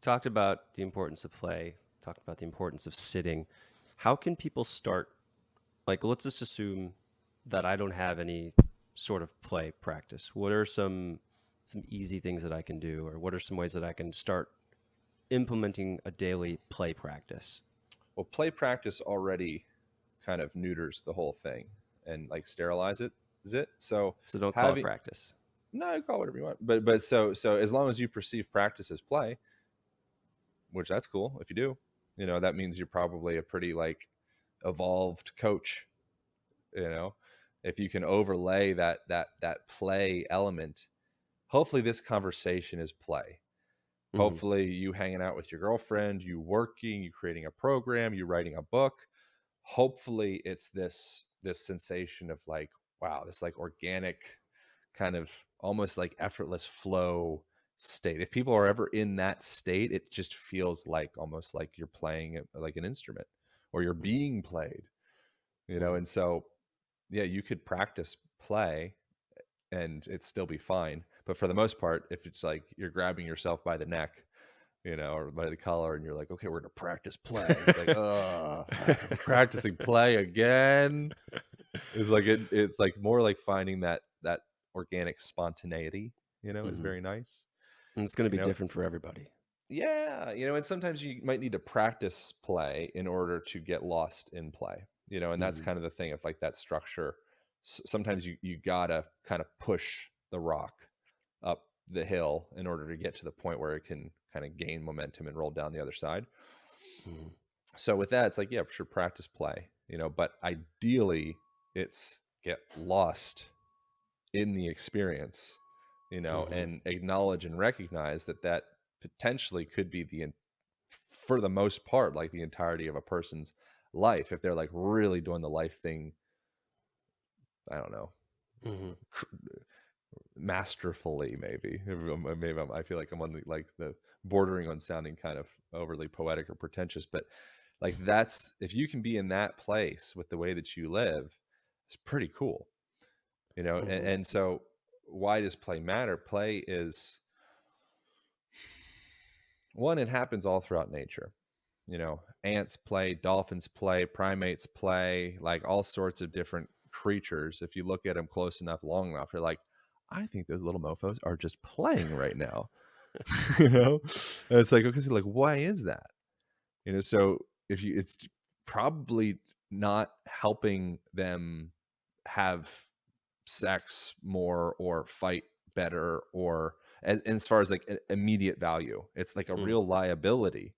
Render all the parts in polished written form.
talked about the importance of play, talked about the importance of sitting. How can people start? Like, let's just assume that I don't have any sort of play practice. What are some easy things that I can do, or what are some ways that I can start implementing a daily play practice? Well, play practice already kind of neuters the whole thing and like sterilize it. Is it so So don't call it having practice. no call it whatever you want, but so as long as you perceive practice as play, which that's cool if you do, that means you're probably a pretty like evolved coach. You know, if you can overlay that play element, hopefully this conversation is play. Hmm. Hopefully you hanging out with your girlfriend, you working, you creating a program, you writing a book. Hopefully it's this sensation of like, wow, this like organic kind of almost like effortless flow state. If people are ever in that state, it just feels like almost like you're playing like an instrument or you're being played, Hmm. and so yeah, you could practice play and it still be fine. But for the most part, if it's like you're grabbing yourself by the neck, or by the collar, and you're like, okay, we're gonna practice play. It's like, oh, we're practicing play again. It's like more like finding that organic spontaneity, is Hmm. very nice. And it's going to You be know, different for everybody. yeah, and sometimes you might need to practice play in order to get lost in play, and that's Hmm. kind of the thing of like that structure. Sometimes you gotta kind of push the rock up the hill in order to get to the point where it can kind of gain momentum and roll down the other side. Hmm. So with that, it's like, yeah, for sure, practice play, but ideally it's get lost in the experience, Hmm. and acknowledge and recognize that potentially could be for the most part, like the entirety of a person's life. If they're like really doing the life thing, I don't know, Hmm. masterfully, maybe I feel like I'm on the bordering on sounding kind of overly poetic or pretentious, but like that's if you can be in that place with the way that you live, it's pretty cool, Hmm. and so why does play matter? Play is one, it happens all throughout nature. Ants play, dolphins play, primates play, like all sorts of different creatures. If you look at them close enough, long enough, you're like, I think those little mofos are just playing right now. you know and it's like, okay, so like why is that? So if you it's probably not helping them have sex more or fight better, or as far as like immediate value, it's like a Hmm. real liability.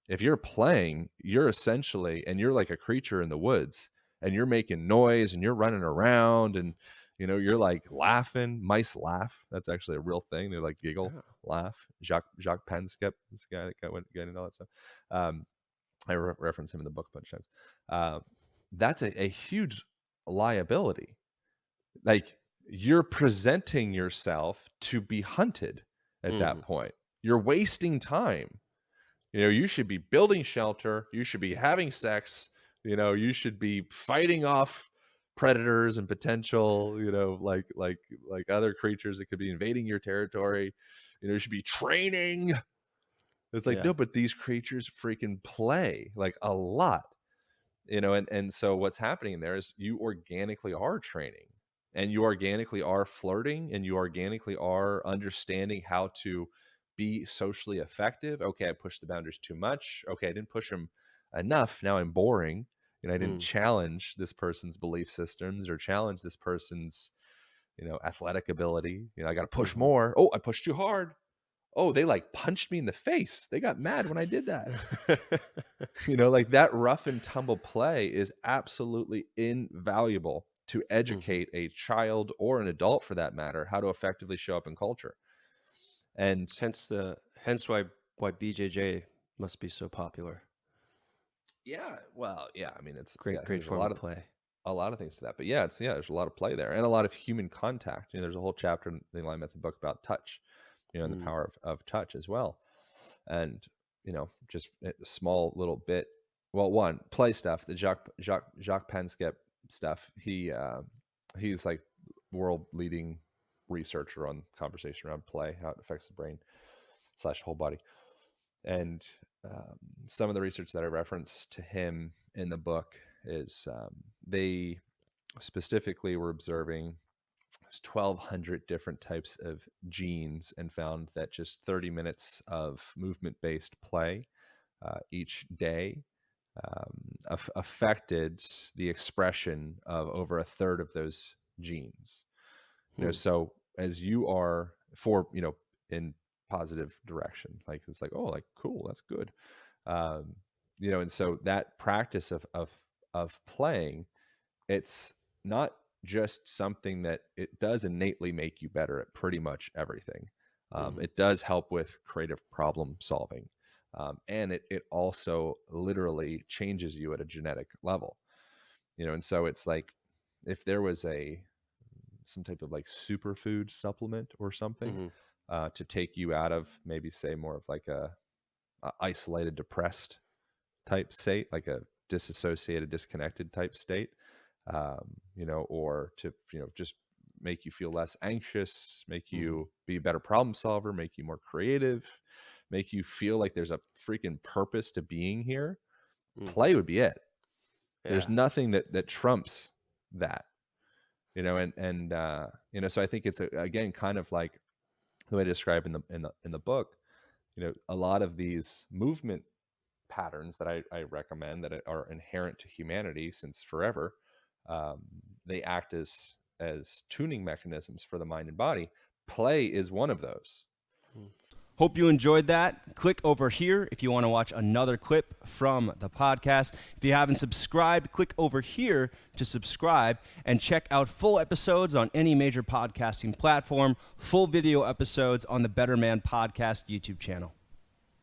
If you're playing, you're essentially, and you're like a creature in the woods, and you're making noise and you're running around, and you're like laughing. Mice laugh. That's actually a real thing. They like giggle, Yeah. laugh. Jacques Penskep, this guy that got into all that stuff. Um, I reference him in the book a bunch of times. That's a huge liability. Like, you're presenting yourself to be hunted at Hmm. that point. You're wasting time. You should be building shelter. You should be having sex. You should be fighting off predators and potential, like other creatures that could be invading your territory. You should be training. It's like, Yeah. no, but these creatures freaking play like a lot, and so what's happening there is you organically are training, and you organically are flirting, and you organically are understanding how to be socially effective. Okay, I pushed the boundaries too much. Okay, I didn't push them enough. Now I'm boring, and I didn't Mm. challenge this person's belief systems or challenge this person's athletic ability. I got to push Hmm. more. Oh, I pushed too hard. Oh, they like punched me in the face. They got mad when I did that. Like that rough and tumble play is absolutely invaluable to Hmm. educate a child or an adult for that matter how to effectively show up in culture. And Hence why BJJ must be so popular. yeah, well, yeah, I mean Great, great there's form of play. a lot of things to that. But yeah, there's a lot of play there and a lot of human contact. There's a whole chapter in the Line Method book about touch, and the Mm. power of touch as well. And just a small little bit. Well, one play stuff, the Jacques Penskep stuff. He's like world leading researcher on conversation around play, how it affects the brain / whole body. And some of the research that I reference to him in the book is they specifically were observing 1,200 different types of genes and found that just 30 minutes of movement-based play each day affected the expression of over a third of those genes. Hmm. So as you are in positive direction, like it's like, oh, like cool, that's good. um and so that practice of playing, it's not just something that it does innately make you better at pretty much everything. Hmm. It does help with creative problem solving, and it also literally changes you at a genetic level. And so it's like, if there was some type of like superfood supplement or something Hmm. to take you out of, maybe say, more of like a isolated, depressed type state, like a disassociated, disconnected type state, or to just make you feel less anxious, make Hmm. you be a better problem solver, make you more creative, make you feel like there's a freaking purpose to being here. Hmm. Play would be it. There's Yeah. nothing that trumps that. So I think it's again kind of like the way I describe in the book. A lot of these movement patterns that I recommend that are inherent to humanity since forever, um, they act as tuning mechanisms for the mind and body. Play is one of those. Hope you enjoyed that. Click over here if you want to watch another clip from the podcast. If you haven't subscribed, click over here to subscribe and check out full episodes on any major podcasting platform, full video episodes on the Better Man Podcast YouTube channel.